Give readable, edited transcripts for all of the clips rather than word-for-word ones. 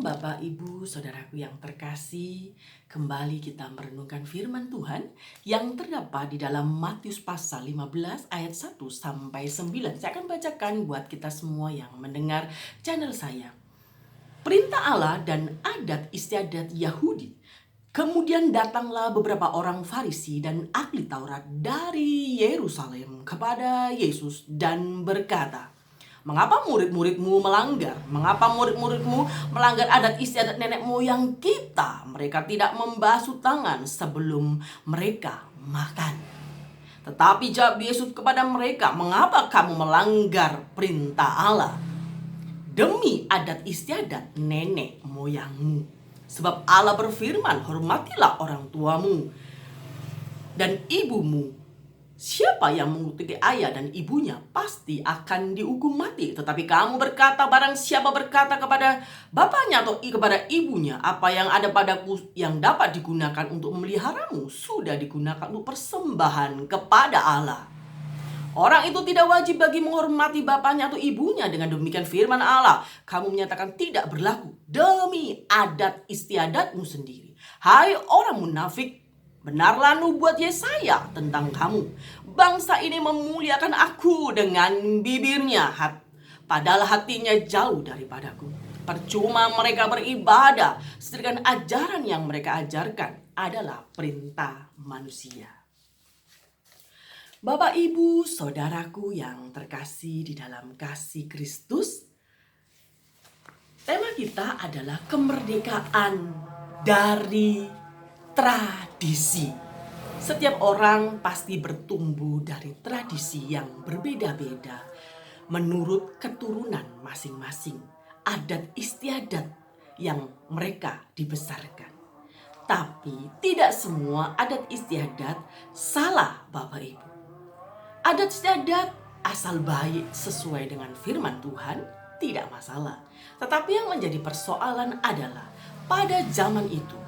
Bapak, Ibu, Saudaraku yang terkasih. Kembali kita merenungkan firman Tuhan yang terdapat di dalam Matius pasal 15 ayat 1 sampai 9. Saya akan bacakan buat kita semua yang mendengar channel saya. Perintah Allah dan adat istiadat Yahudi. Kemudian datanglah beberapa orang Farisi dan ahli Taurat dari Yerusalem kepada Yesus dan berkata, "Mengapa murid-muridmu melanggar? Mengapa murid-muridmu melanggar adat istiadat nenek moyang kita? Mereka tidak membasuh tangan sebelum mereka makan." Tetapi jawab Yesus kepada mereka, "Mengapa kamu melanggar perintah Allah demi adat istiadat nenek moyangmu? Sebab Allah berfirman, hormatilah orang tuamu dan ibumu. Siapa yang mengikuti ayah dan ibunya pasti akan dihukum mati. Tetapi kamu berkata, barang siapa berkata kepada bapaknya atau kepada ibunya, apa yang ada padaku yang dapat digunakan untuk memeliharamu, sudah digunakan untuk persembahan kepada Allah. Orang itu tidak wajib bagi menghormati bapaknya atau ibunya. Dengan demikian firman Allah, kamu menyatakan tidak berlaku demi adat istiadatmu sendiri. Hai orang munafik, benarlah nubuat Yesaya tentang kamu. Bangsa ini memuliakan aku dengan bibirnya, padahal hatinya jauh daripadaku. Percuma mereka beribadah, sedangkan ajaran yang mereka ajarkan adalah perintah manusia. Bapak, Ibu, Saudaraku yang terkasih di dalam kasih Kristus, tema kita adalah kemerdekaan dari tradisi. Setiap orang pasti bertumbuh dari tradisi yang berbeda-beda menurut keturunan masing-masing, adat istiadat yang mereka dibesarkan. Tapi tidak semua adat istiadat salah, Bapak Ibu. Adat istiadat asal baik sesuai dengan firman Tuhan tidak masalah. Tetapi yang menjadi persoalan adalah pada zaman itu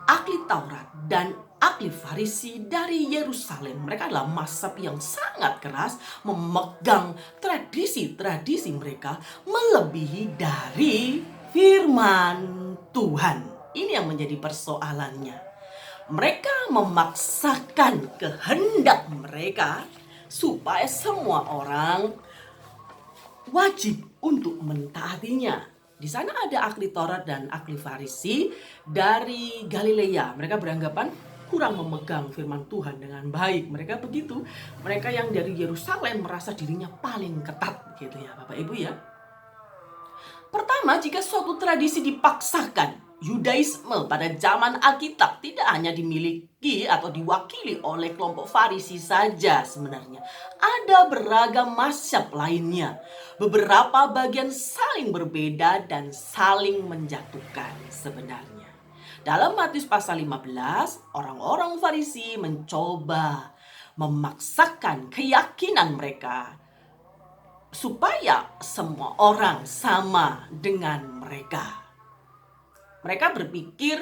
ahli Taurat dan ahli Farisi dari Yerusalem, mereka adalah mazhab yang sangat keras, memegang tradisi-tradisi mereka melebihi dari firman Tuhan. Ini yang menjadi persoalannya. Mereka memaksakan kehendak mereka supaya semua orang wajib untuk mentaatinya. Di sana ada ahli Taurat dan ahli Farisi dari Galilea. Mereka beranggapan kurang memegang firman Tuhan dengan baik. Mereka begitu. Mereka yang dari Yerusalem merasa dirinya paling ketat, gitu ya, Bapak Ibu ya. Pertama, jika suatu tradisi dipaksakan, Yudaisme pada zaman Alkitab tidak hanya dimiliki atau diwakili oleh kelompok Farisi saja sebenarnya. Ada beragam mazhab lainnya. Beberapa bagian saling berbeda dan saling menjatuhkan sebenarnya. Dalam Matius pasal 15, orang-orang Farisi mencoba memaksakan keyakinan mereka supaya semua orang sama dengan mereka. Mereka berpikir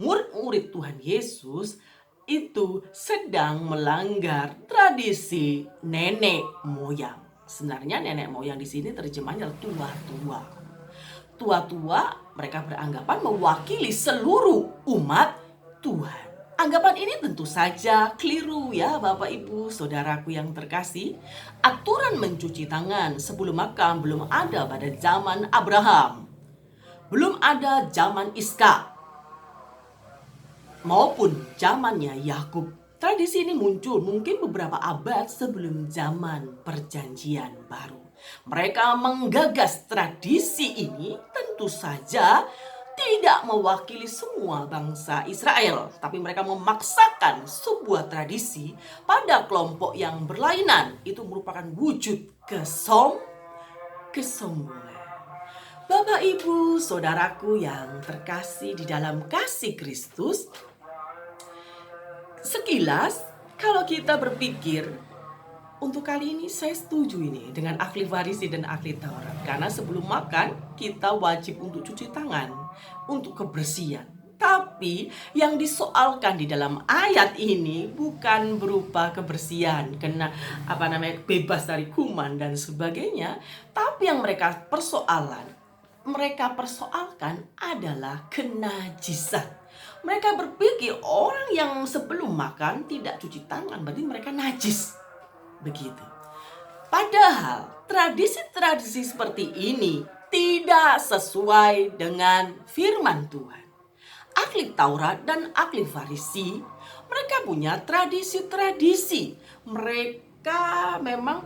murid-murid Tuhan Yesus itu sedang melanggar tradisi nenek moyang. Sebenarnya nenek moyang di sini terjemahnya adalah tua-tua. Tua-tua mereka beranggapan mewakili seluruh umat Tuhan. Anggapan ini tentu saja keliru ya Bapak Ibu Saudaraku yang terkasih. Aturan mencuci tangan sebelum makan belum ada pada zaman Abraham. Belum ada zaman Iska maupun zamannya Yakub. Tradisi ini muncul mungkin beberapa abad sebelum zaman Perjanjian Baru. Mereka menggagas tradisi ini tentu saja tidak mewakili semua bangsa Israel, tapi mereka memaksakan sebuah tradisi pada kelompok yang berlainan. Itu merupakan wujud kesombongan. Bapak, Ibu, Saudaraku yang terkasih di dalam kasih Kristus, sekilas kalau kita berpikir, untuk kali ini saya setuju ini dengan ahli Farisi dan ahli Taurat. Karena sebelum makan kita wajib untuk cuci tangan untuk kebersihan. Tapi yang disoalkan di dalam ayat ini bukan berupa kebersihan, kena bebas dari kuman dan sebagainya. Tapi yang mereka persoalan mereka persoalkan adalah kenajisan. Mereka berpikir orang yang sebelum makan tidak cuci tangan berarti mereka najis. Begitu. Padahal tradisi-tradisi seperti ini tidak sesuai dengan firman Tuhan. Ahli Taurat dan ahli Farisi, mereka punya tradisi-tradisi. Mereka memang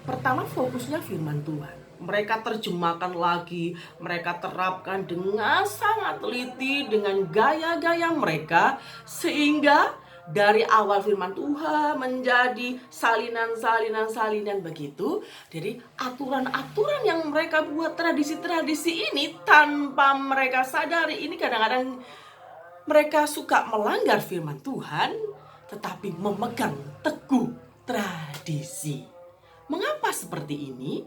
pertama fokusnya firman Tuhan. Mereka terjemahkan lagi, mereka terapkan dengan sangat teliti, dengan gaya-gaya mereka, sehingga dari awal firman Tuhan menjadi salinan begitu. Jadi aturan-aturan yang mereka buat, tradisi-tradisi ini tanpa mereka sadari, ini kadang-kadang mereka suka melanggar firman Tuhan, tetapi memegang teguh tradisi. Mengapa seperti ini?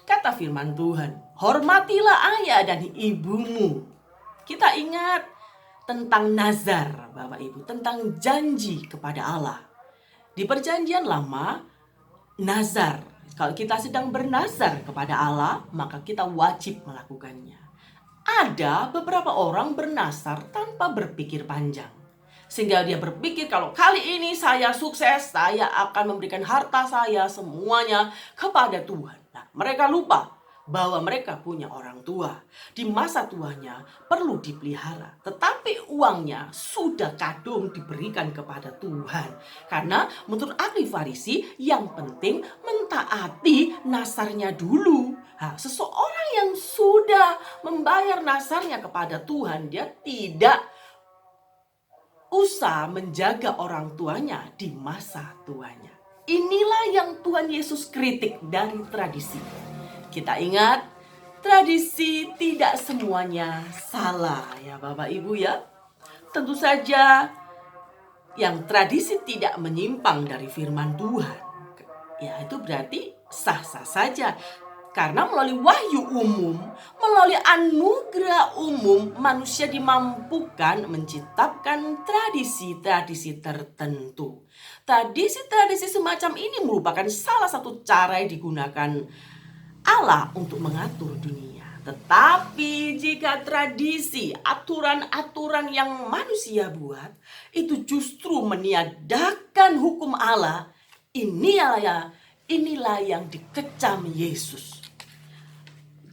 Kata firman Tuhan, hormatilah ayah dan ibumu. Kita ingat tentang nazar, Bapak Ibu, tentang janji kepada Allah. Di perjanjian lama, nazar, kalau kita sedang bernazar kepada Allah, maka kita wajib melakukannya. Ada beberapa orang bernazar tanpa berpikir panjang, sehingga dia berpikir kalau kali ini saya sukses, saya akan memberikan harta saya semuanya kepada Tuhan. Nah, mereka lupa bahwa mereka punya orang tua. Di masa tuanya perlu dipelihara, tetapi uangnya sudah kadung diberikan kepada Tuhan. Karena menurut ahli Farisi, yang penting mentaati nasarnya dulu. Nah, seseorang yang sudah membayar nasarnya kepada Tuhan, dia tidak usah menjaga orang tuanya di masa tuanya. Inilah yang Tuhan Yesus kritik dari tradisi. Kita ingat, tradisi tidak semuanya salah ya Bapak Ibu ya. Tentu saja yang tradisi tidak menyimpang dari firman Tuhan, ya itu berarti sah-sah saja. Karena melalui wahyu umum, melalui anugerah umum, manusia dimampukan menciptakan tradisi-tradisi tertentu. Tradisi-tradisi semacam ini merupakan salah satu cara yang digunakan Allah untuk mengatur dunia. Tetapi jika tradisi, aturan-aturan yang manusia buat, itu justru meniadakan hukum Allah, inilah yang dikecam Yesus.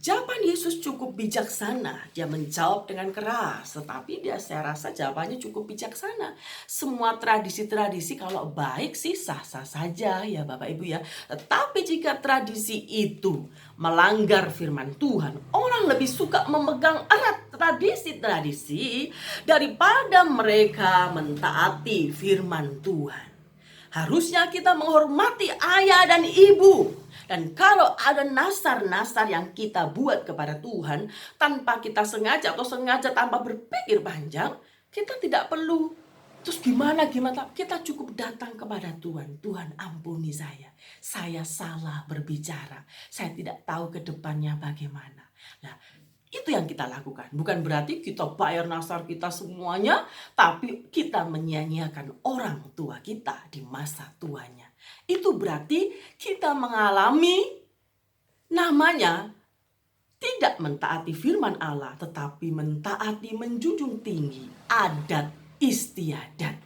Jawaban Yesus cukup bijaksana. Dia menjawab dengan keras, tetapi saya rasa jawabannya cukup bijaksana. Semua tradisi-tradisi kalau baik sih sah-sah saja ya Bapak Ibu ya. Tetapi jika tradisi itu melanggar firman Tuhan, orang lebih suka memegang erat tradisi-tradisi daripada mereka mentaati firman Tuhan. Harusnya kita menghormati ayah dan ibu. Dan kalau ada nasar-nasar yang kita buat kepada Tuhan tanpa kita sengaja atau sengaja tanpa berpikir panjang, kita tidak perlu. Terus gimana? Kita cukup datang kepada Tuhan. Tuhan ampuni saya. Saya salah berbicara. Saya tidak tahu ke depannya bagaimana. Nah, itu yang kita lakukan. Bukan berarti kita bayar nasar kita semuanya, tapi kita menyia-nyiakan orang tua kita di masa tuanya. Itu berarti kita mengalami namanya tidak mentaati firman Allah, tetapi mentaati, menjunjung tinggi adat istiadat.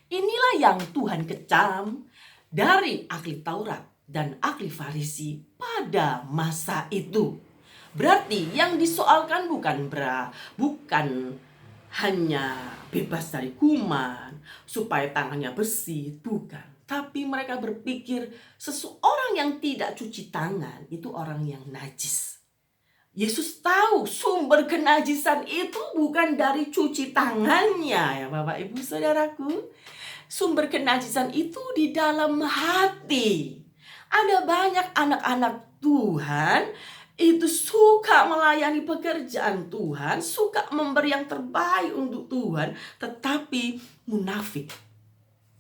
Inilah yang Tuhan kecam dari ahli Taurat dan ahli Farisi pada masa itu. Berarti yang disoalkan bukan hanya bebas dari kuman, supaya tangannya bersih, bukan. Tapi mereka berpikir seseorang yang tidak cuci tangan itu orang yang najis. Yesus tahu sumber kenajisan itu bukan dari cuci tangannya ya Bapak Ibu Saudaraku. Sumber kenajisan itu di dalam hati. Ada banyak anak-anak Tuhan itu suka melayani pekerjaan Tuhan, suka memberi yang terbaik untuk Tuhan, tetapi munafik.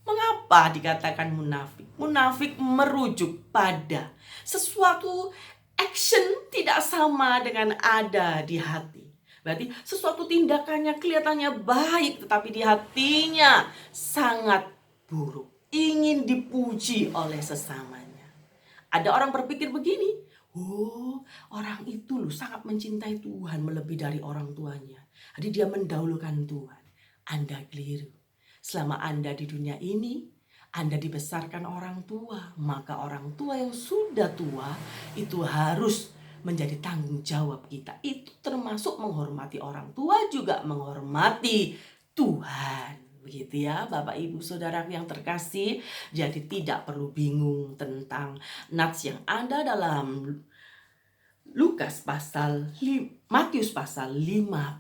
Mengapa dikatakan munafik? Munafik merujuk pada sesuatu action tidak sama dengan ada di hati. Berarti sesuatu tindakannya kelihatannya baik, tetapi di hatinya sangat buruk. Ingin dipuji oleh sesamanya. Ada orang berpikir begini, Oh, orang itu loh sangat mencintai Tuhan melebihi dari orang tuanya. Jadi dia mendahulukan Tuhan. Anda keliru. Selama Anda di dunia ini, Anda dibesarkan orang tua, maka orang tua yang sudah tua itu harus menjadi tanggung jawab kita. Itu termasuk menghormati orang tua, juga menghormati Tuhan. Begitu ya Bapak Ibu Saudara yang terkasih. Jadi tidak perlu bingung tentang nats yang ada dalam Matius pasal 15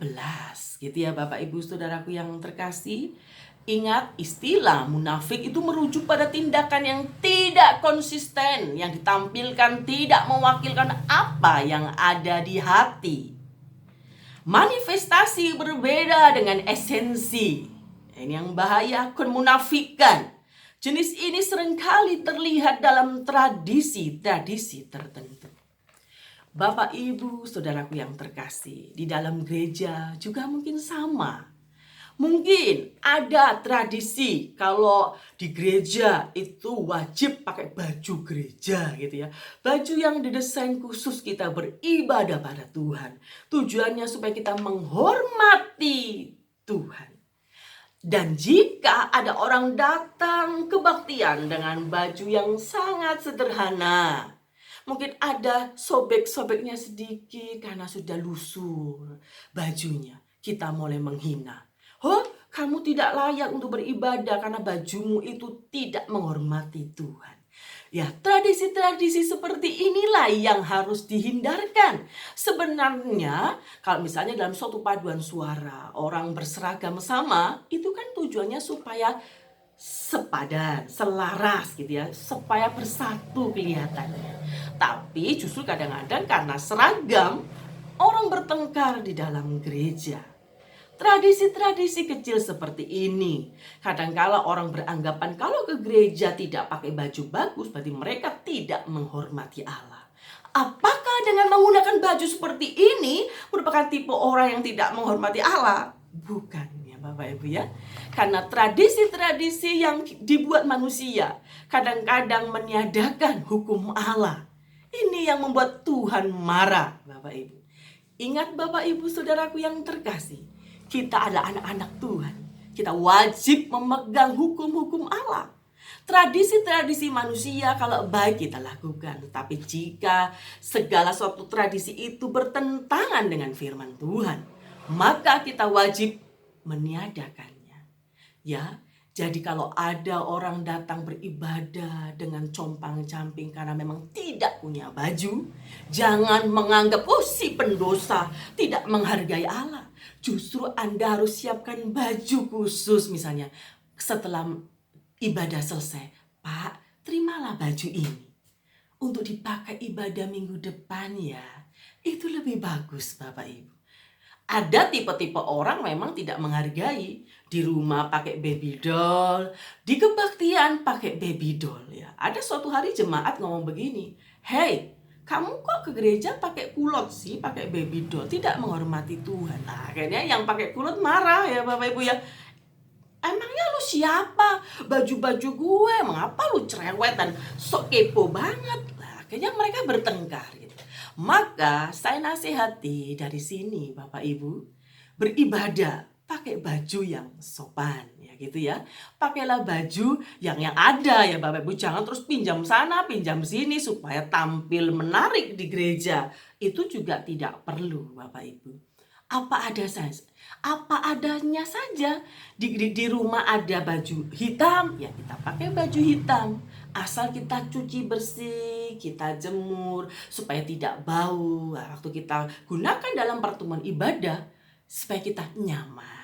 gitu ya Bapak Ibu Saudaraku yang terkasih. Ingat, istilah munafik itu merujuk pada tindakan yang tidak konsisten, yang ditampilkan tidak mewakilkan apa yang ada di hati. Manifestasi berbeda dengan esensi. Ini yang bahaya, kemunafikan. Jenis ini seringkali terlihat dalam tradisi-tradisi tertentu. Bapak, Ibu, Saudaraku yang terkasih, di dalam gereja juga mungkin sama. Mungkin ada tradisi kalau di gereja itu wajib pakai baju gereja gitu ya. Baju yang didesain khusus kita beribadah pada Tuhan. Tujuannya supaya kita menghormati Tuhan. Dan jika ada orang datang kebaktian dengan baju yang sangat sederhana, mungkin ada sobek-sobeknya sedikit karena sudah lusuh bajunya, kita mulai menghina. Oh, kamu tidak layak untuk beribadah karena bajumu itu tidak menghormati Tuhan. Ya, tradisi-tradisi seperti inilah yang harus dihindarkan. Sebenarnya, kalau misalnya dalam suatu paduan suara, orang berseragam sama, itu kan tujuannya supaya sepadan, selaras gitu ya, supaya bersatu kelihatannya. Tapi justru kadang-kadang karena seragam, orang bertengkar di dalam gereja. Tradisi-tradisi kecil seperti ini, kadang-kala orang beranggapan kalau ke gereja tidak pakai baju bagus, berarti mereka tidak menghormati Allah. Apakah dengan menggunakan baju seperti ini merupakan tipe orang yang tidak menghormati Allah? Bukan ya Bapak Ibu ya. Karena tradisi-tradisi yang dibuat manusia kadang-kadang meniadakan hukum Allah. Ini yang membuat Tuhan marah Bapak Ibu. Ingat Bapak Ibu Saudaraku yang terkasih, kita adalah anak-anak Tuhan. Kita wajib memegang hukum-hukum Allah. Tradisi-tradisi manusia kalau baik kita lakukan. Tapi jika segala suatu tradisi itu bertentangan dengan firman Tuhan, maka kita wajib meniadakannya. Ya, jadi kalau ada orang datang beribadah dengan compang-camping karena memang tidak punya baju, jangan menganggap si pendosa tidak menghargai Allah. Justru Anda harus siapkan baju khusus misalnya setelah ibadah selesai. Pak, terimalah baju ini untuk dipakai ibadah minggu depan ya. Itu lebih bagus Bapak Ibu. Ada tipe-tipe orang memang tidak menghargai. Di rumah pakai baby doll, di kebaktian pakai baby doll ya. Ada suatu hari jemaat ngomong begini, "Hey, kamu kok ke gereja pakai kulot sih, pakai baby doll, tidak menghormati Tuhan." Nah, akhirnya yang pakai kulot marah ya Bapak Ibu ya. Emangnya lu siapa? Baju-baju gue, mengapa lu cerewet dan sok kepo banget? Nah, akhirnya mereka bertengkar gitu. Maka saya nasihati dari sini Bapak Ibu, beribadah pakai baju yang sopan ya gitu ya. Pakailah baju yang ada ya Bapak Ibu, jangan terus pinjam sana, pinjam sini supaya tampil menarik di gereja. Itu juga tidak perlu Bapak Ibu. Apa adanya saja. Di rumah ada baju hitam, ya kita pakai baju hitam. Asal kita cuci bersih, kita jemur supaya tidak bau. Waktu kita gunakan dalam pertemuan ibadah supaya kita nyaman.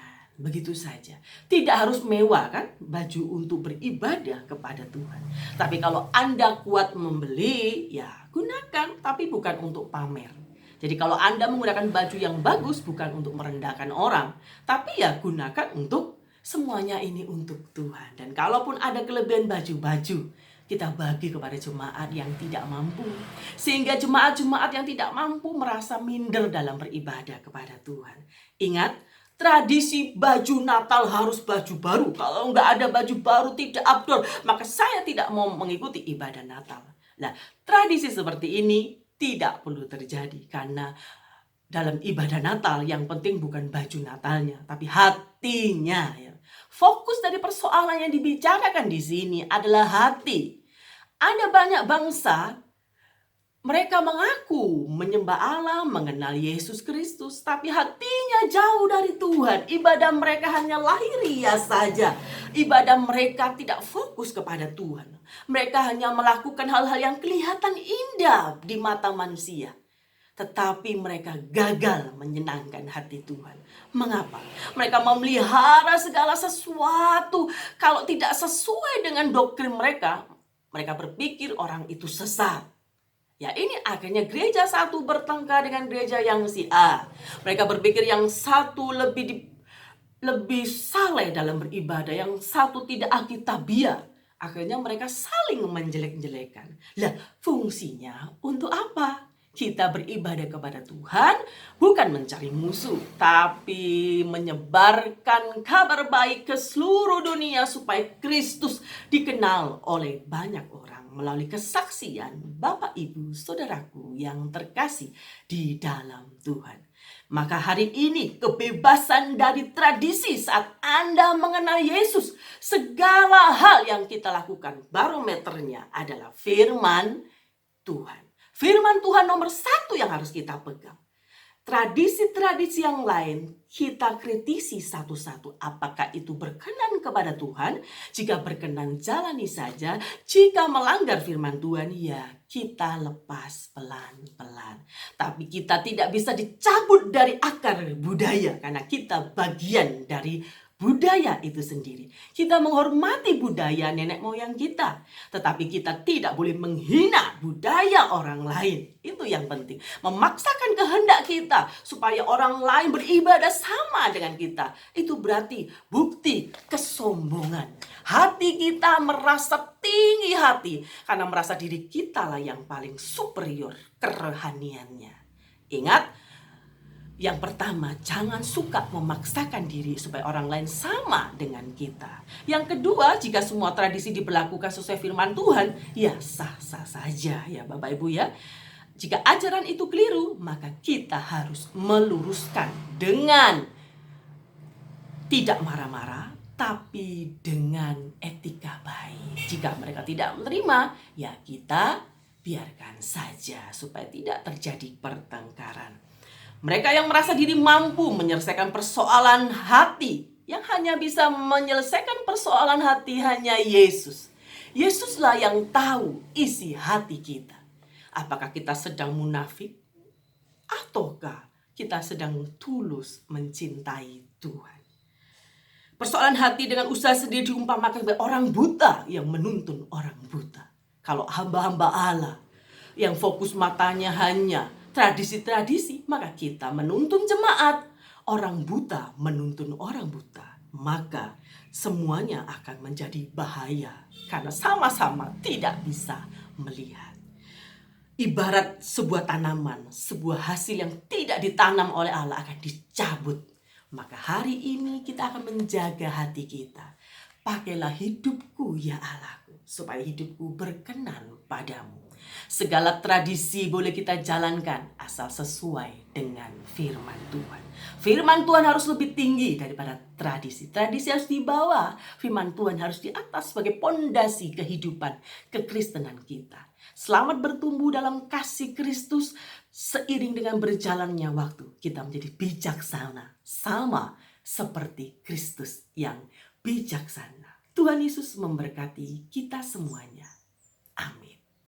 Begitu saja. Tidak harus mewah kan baju untuk beribadah kepada Tuhan. Tapi kalau Anda kuat membeli, ya gunakan, tapi bukan untuk pamer. Jadi kalau Anda menggunakan baju yang bagus bukan untuk merendahkan orang, tapi ya gunakan untuk semuanya ini untuk Tuhan. Dan kalaupun ada kelebihan baju-baju, kita bagi kepada jemaat yang tidak mampu. Sehingga jemaat-jemaat yang tidak mampu merasa minder dalam beribadah kepada Tuhan. Ingat, tradisi baju Natal harus baju baru. Kalau nggak ada baju baru tidak abdol, maka saya tidak mau mengikuti ibadah Natal. Nah, tradisi seperti ini tidak perlu terjadi. Karena dalam ibadah Natal yang penting bukan baju Natalnya, tapi hatinya ya. Fokus dari persoalan yang dibicarakan di sini adalah hati. Ada banyak bangsa, mereka mengaku menyembah Allah, mengenal Yesus Kristus, tapi hatinya jauh dari Tuhan. Ibadah mereka hanya lahiriah saja. Ibadah mereka tidak fokus kepada Tuhan. Mereka hanya melakukan hal-hal yang kelihatan indah di mata manusia. Tetapi mereka gagal menyenangkan hati Tuhan. Mengapa? Mereka memelihara segala sesuatu. Kalau tidak sesuai dengan doktrin mereka, mereka berpikir orang itu sesat. Ya, ini akhirnya gereja satu bertengkar dengan gereja yang si A. Mereka berpikir yang satu lebih saleh dalam beribadah, yang satu tidak alkitabiah. Akhirnya mereka saling menjelek-jelekan. Lah, fungsinya untuk apa? Kita beribadah kepada Tuhan bukan mencari musuh, tapi menyebarkan kabar baik ke seluruh dunia supaya Kristus dikenal oleh banyak orang melalui kesaksian Bapak, Ibu, Saudaraku yang terkasih di dalam Tuhan. Maka hari ini kebebasan dari tradisi saat Anda mengenal Yesus. Segala hal yang kita lakukan, barometernya adalah firman Tuhan. Firman Tuhan nomor 1 yang harus kita pegang. Tradisi-tradisi yang lain kita kritisi satu-satu. Apakah itu berkenan kepada Tuhan? Jika berkenan, jalani saja. Jika melanggar firman Tuhan, ya kita lepas pelan-pelan. Tapi kita tidak bisa dicabut dari akar budaya, karena kita bagian dari budaya itu sendiri. Kita menghormati budaya nenek moyang kita, tetapi kita tidak boleh menghina budaya orang lain. Itu yang penting. Memaksakan kehendak kita supaya orang lain beribadah sama dengan kita, itu berarti bukti kesombongan. Hati kita merasa tinggi hati karena merasa diri kita lah yang paling superior kerohaniannya. Ingat, yang pertama, jangan suka memaksakan diri supaya orang lain sama dengan kita. Yang kedua, jika semua tradisi diberlakukan sesuai firman Tuhan, ya sah-sah saja ya Bapak Ibu ya. Jika ajaran itu keliru, maka kita harus meluruskan dengan tidak marah-marah, tapi dengan etika baik. Jika mereka tidak menerima, ya kita biarkan saja supaya tidak terjadi pertengkaran. Mereka yang merasa diri mampu menyelesaikan persoalan hati, yang hanya bisa menyelesaikan persoalan hati hanya Yesus. Yesuslah yang tahu isi hati kita. Apakah kita sedang munafik? Ataukah kita sedang tulus mencintai Tuhan? Persoalan hati dengan usaha sendiri diumpamakan sebagai orang buta yang menuntun orang buta. Kalau hamba-hamba Allah yang fokus matanya hanya tradisi-tradisi, maka kita menuntun jemaat. Orang buta menuntun orang buta, maka semuanya akan menjadi bahaya karena sama-sama tidak bisa melihat. Ibarat sebuah tanaman, sebuah hasil yang tidak ditanam oleh Allah akan dicabut. Maka hari ini kita akan menjaga hati kita. Pakailah hidupku ya Allahku, supaya hidupku berkenan padamu. Segala tradisi boleh kita jalankan asal sesuai dengan firman Tuhan. Firman Tuhan harus lebih tinggi daripada tradisi. Tradisi harus di bawah, firman Tuhan harus di atas sebagai pondasi kehidupan kekristenan kita. Selamat bertumbuh dalam kasih Kristus. Seiring dengan berjalannya waktu, kita menjadi bijaksana, sama seperti Kristus yang bijaksana. Tuhan Yesus memberkati kita semuanya.